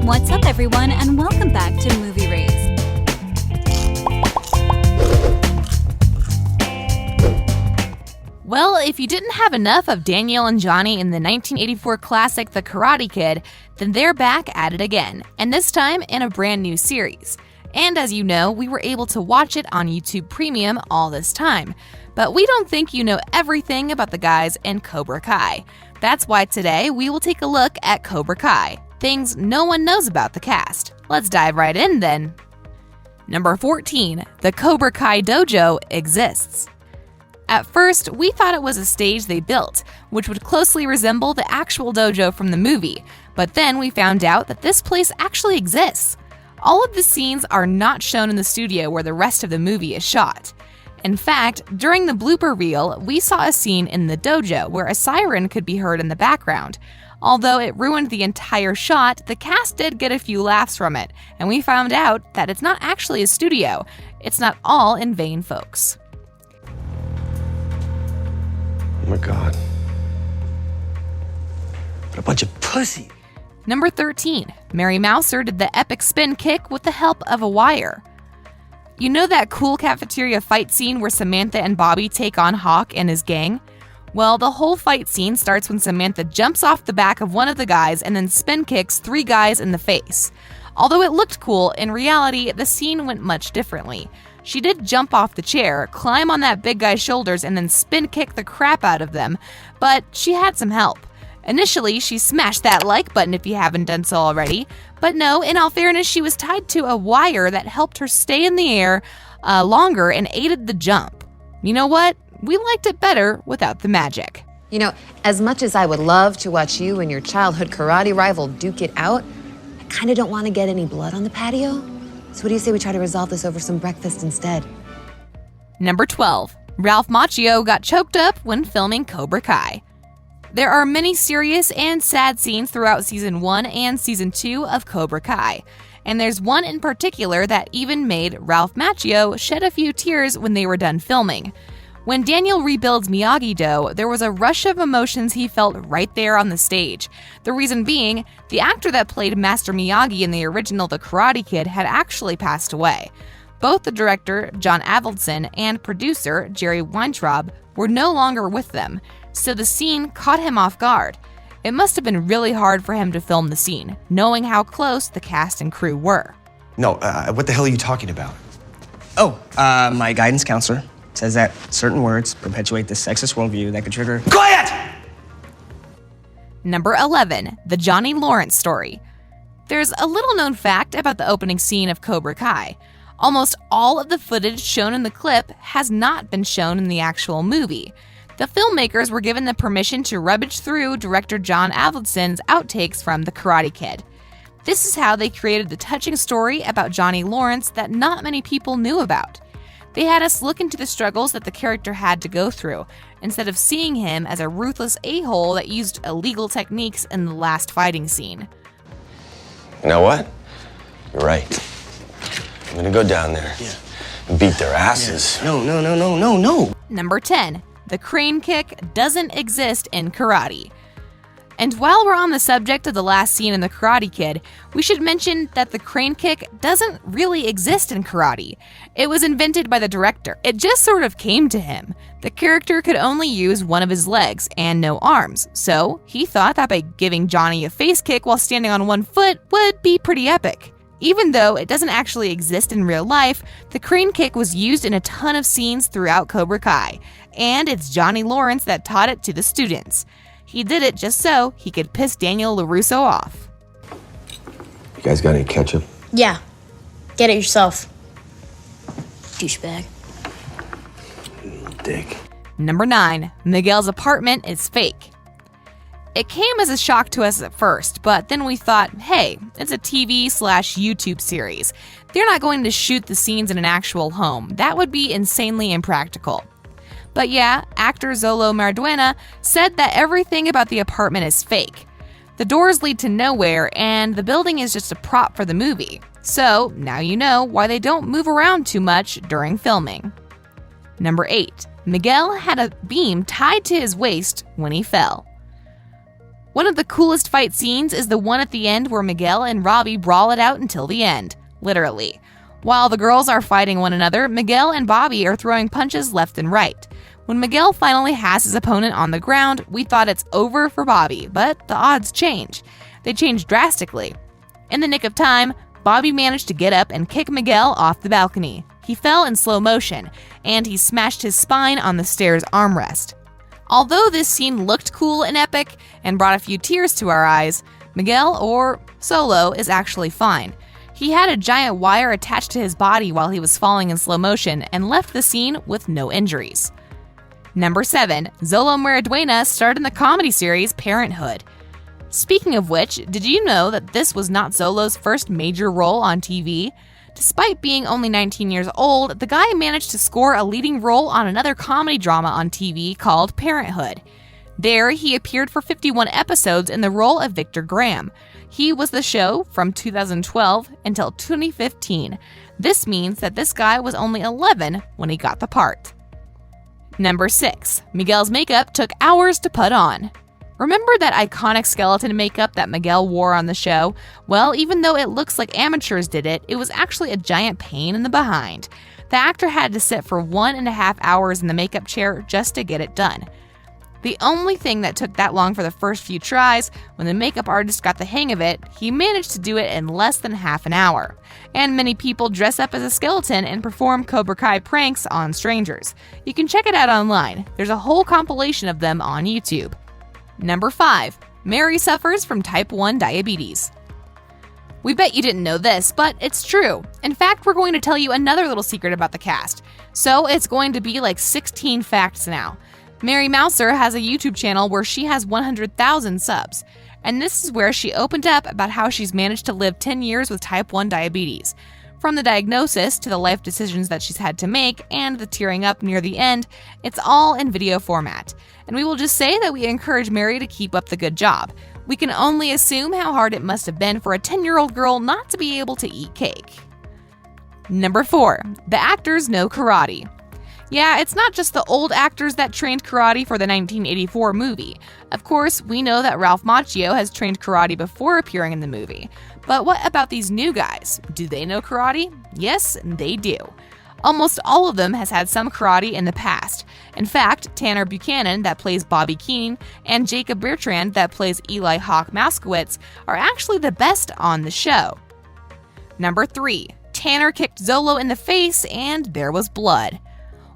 What's up, everyone, and welcome back to Movie Raised. Well, if you didn't have enough of Daniel and Johnny in the 1984 classic The Karate Kid, then they're back at it again, and this time in a brand new series. And as you know, we were able to watch it on YouTube Premium all this time. But we don't think you know everything about the guys in Cobra Kai. That's why today we will take a look at Cobra Kai, things no one knows about the cast. Let's dive right in then. Number 14, the Cobra Kai dojo exists. At first, we thought it was a stage they built, which would closely resemble the actual dojo from the movie, but then we found out that this place actually exists. All of the scenes are not shown in the studio where the rest of the movie is shot. In fact, during the blooper reel, we saw a scene in the dojo where a siren could be heard in the background. Although it ruined the entire shot, the cast did get a few laughs from it, and we found out that it's not actually a studio. It's not all in vain, folks. Oh my God. What a bunch of pussy. Number 13, Mary Mouser did the epic spin kick with the help of a wire. You know that cool cafeteria fight scene where Samantha and Bobby take on Hawk and his gang? Well, the whole fight scene starts when Samantha jumps off the back of one of the guys and then spin kicks 3 guys in the face. Although it looked cool, in reality, the scene went much differently. She did jump off the chair, climb on that big guy's shoulders, and then spin kick the crap out of them, but she had some help. Initially, she smashed that like button if you haven't done so already, but no, in all fairness, she was tied to a wire that helped her stay in the air longer and aided the jump. You know what? We liked it better without the magic. You know, as much as I would love to watch you and your childhood karate rival duke it out, I kind of don't want to get any blood on the patio. So what do you say we try to resolve this over some breakfast instead? Number 12. Ralph Macchio got choked up when filming Cobra Kai. There are many serious and sad scenes throughout Season 1 and Season 2 of Cobra Kai, and there's one in particular that even made Ralph Macchio shed a few tears when they were done filming. When Daniel rebuilds Miyagi-Do, there was a rush of emotions he felt right there on the stage. The reason being, the actor that played Master Miyagi in the original The Karate Kid had actually passed away. Both the director, John Avildsen, and producer, Jerry Weintraub, were no longer with them, so the scene caught him off guard. It must have been really hard for him to film the scene, knowing how close the cast and crew were. No, what the hell are you talking about? Oh, my guidance counselor says that certain words perpetuate this sexist worldview that could trigger— Quiet! Number 11, the Johnny Lawrence story. There's a little-known fact about the opening scene of Cobra Kai. Almost all of the footage shown in the clip has not been shown in the actual movie. The filmmakers were given the permission to rummage through director John Avildsen's outtakes from The Karate Kid. This is how they created the touching story about Johnny Lawrence that not many people knew about. They had us look into the struggles that the character had to go through, instead of seeing him as a ruthless a-hole that used illegal techniques in the last fighting scene. You know what? You're right. I'm gonna go down there and beat their asses. No. Number 10, the crane kick doesn't exist in karate. And while we're on the subject of the last scene in The Karate Kid, we should mention that the crane kick doesn't really exist in karate. It was invented by the director. It just sort of came to him. The character could only use one of his legs and no arms, so he thought that by giving Johnny a face kick while standing on one foot would be pretty epic. Even though it doesn't actually exist in real life, the crane kick was used in a ton of scenes throughout Cobra Kai, and it's Johnny Lawrence that taught it to the students. He did it just so he could piss Daniel LaRusso off. You guys got any ketchup? Yeah. Get it yourself. Douchebag. Dick. Number 9, Miguel's apartment is fake. It came as a shock to us at first, but then we thought, hey, it's a TV/YouTube series. They're not going to shoot the scenes in an actual home. That would be insanely impractical. But yeah, actor XOLO MARIDUENA said that everything about the apartment is fake. The doors lead to nowhere, and the building is just a prop for the movie. So now you know why they don't move around too much during filming. Number 8, Miguel had a beam tied to his waist when he fell. One of the coolest fight scenes is the one at the end where Miguel and Robby brawl it out until the end, literally. While the girls are fighting one another, Miguel and Bobby are throwing punches left and right. When Miguel finally has his opponent on the ground, we thought it's over for Bobby, but the odds change. They change drastically. In the nick of time, Bobby managed to get up and kick Miguel off the balcony. He fell in slow motion, and he smashed his spine on the stairs armrest. Although this scene looked cool and epic and brought a few tears to our eyes, Miguel, or Solo, is actually fine. He had a giant wire attached to his body while he was falling in slow motion and left the scene with no injuries. Number 7. XOLO MARIDUENA starred in the comedy series Parenthood. Speaking of which, did you know that this was not XOLO's first major role on TV? Despite being only 19 years old, the guy managed to score a leading role on another comedy drama on TV called Parenthood. There, he appeared for 51 episodes in the role of Victor Graham. He was the show from 2012 until 2015. This means that this guy was only 11 when he got the part. Number 6. Miguel's makeup took hours to put on. Remember that iconic skeleton makeup that Miguel wore on the show? Well, even though it looks like amateurs did it, it was actually a giant pain in the behind. The actor had to sit for 1.5 hours in the makeup chair just to get it done. The only thing that took that long for the first few tries, when the makeup artist got the hang of it, he managed to do it in less than half an hour. And many people dress up as a skeleton and perform Cobra Kai pranks on strangers. You can check it out online. There's a whole compilation of them on YouTube. Number 5. Mary suffers from type 1 diabetes. We bet you didn't know this, but it's true. In fact, we're going to tell you another little secret about the cast. So it's going to be like 16 facts now. Mary Mouser has a YouTube channel where she has 100,000 subs. And this is where she opened up about how she's managed to live 10 years with type 1 diabetes. From the diagnosis to the life decisions that she's had to make and the tearing up near the end, it's all in video format. And we will just say that we encourage Mary to keep up the good job. We can only assume how hard it must have been for a 10-year-old girl not to be able to eat cake. Number 4. The actors know karate. Yeah, it's not just the old actors that trained karate for the 1984 movie. Of course, we know that Ralph Macchio has trained karate before appearing in the movie. But what about these new guys? Do they know karate? Yes, they do. Almost all of them has had some karate in the past. In fact, Tanner Buchanan, that plays Robby Keene, and Jacob Bertrand, that plays Eli Hawk Moskowitz, are actually the best on the show. Number 3. Tanner kicked XOLO in the face and there was blood.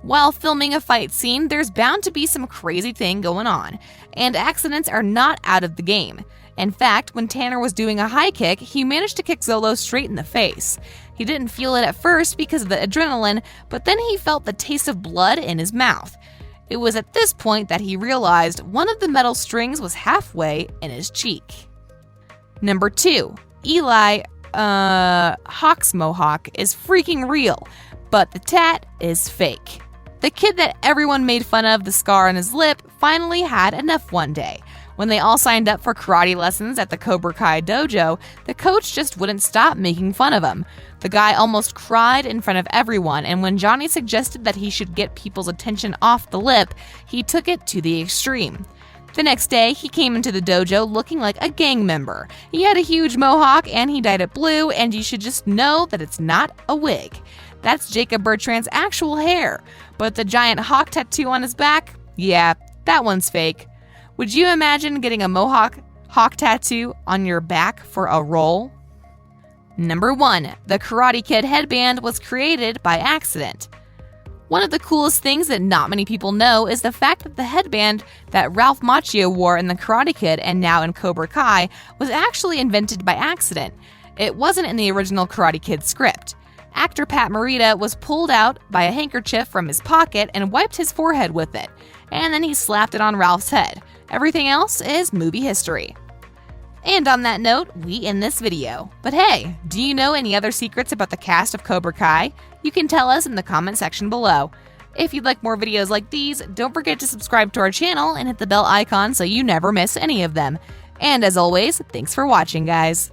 While filming a fight scene, there's bound to be some crazy thing going on, and accidents are not out of the game. In fact, when Tanner was doing a high kick, he managed to kick XOLO straight in the face. He didn't feel it at first because of the adrenaline, but then he felt the taste of blood in his mouth. It was at this point that he realized one of the metal strings was halfway in his cheek. Number 2. Eli Hawk's mohawk is freaking real, but the tat is fake. The kid that everyone made fun of the scar on his lip finally had enough one day. When they all signed up for karate lessons at the Cobra Kai dojo, the coach just wouldn't stop making fun of him. The guy almost cried in front of everyone, and when Johnny suggested that he should get people's attention off the lip, he took it to the extreme. The next day, he came into the dojo looking like a gang member. He had a huge mohawk and he dyed it blue, and you should just know that it's not a wig. That's Jacob Bertrand's actual hair, but the giant hawk tattoo on his back? Yeah, that one's fake. Would you imagine getting a mohawk hawk tattoo on your back for a role? Number 1. The Karate Kid headband was created by accident. One of the coolest things that not many people know is the fact that the headband that Ralph Macchio wore in The Karate Kid and now in Cobra Kai was actually invented by accident. It wasn't in the original Karate Kid script. Actor Pat Morita was pulled out by a handkerchief from his pocket and wiped his forehead with it, and then he slapped it on Ralph's head. Everything else is movie history. And on that note, we end this video. But hey, do you know any other secrets about the cast of Cobra Kai? You can tell us in the comment section below. If you'd like more videos like these, don't forget to subscribe to our channel and hit the bell icon so you never miss any of them. And as always, thanks for watching, guys.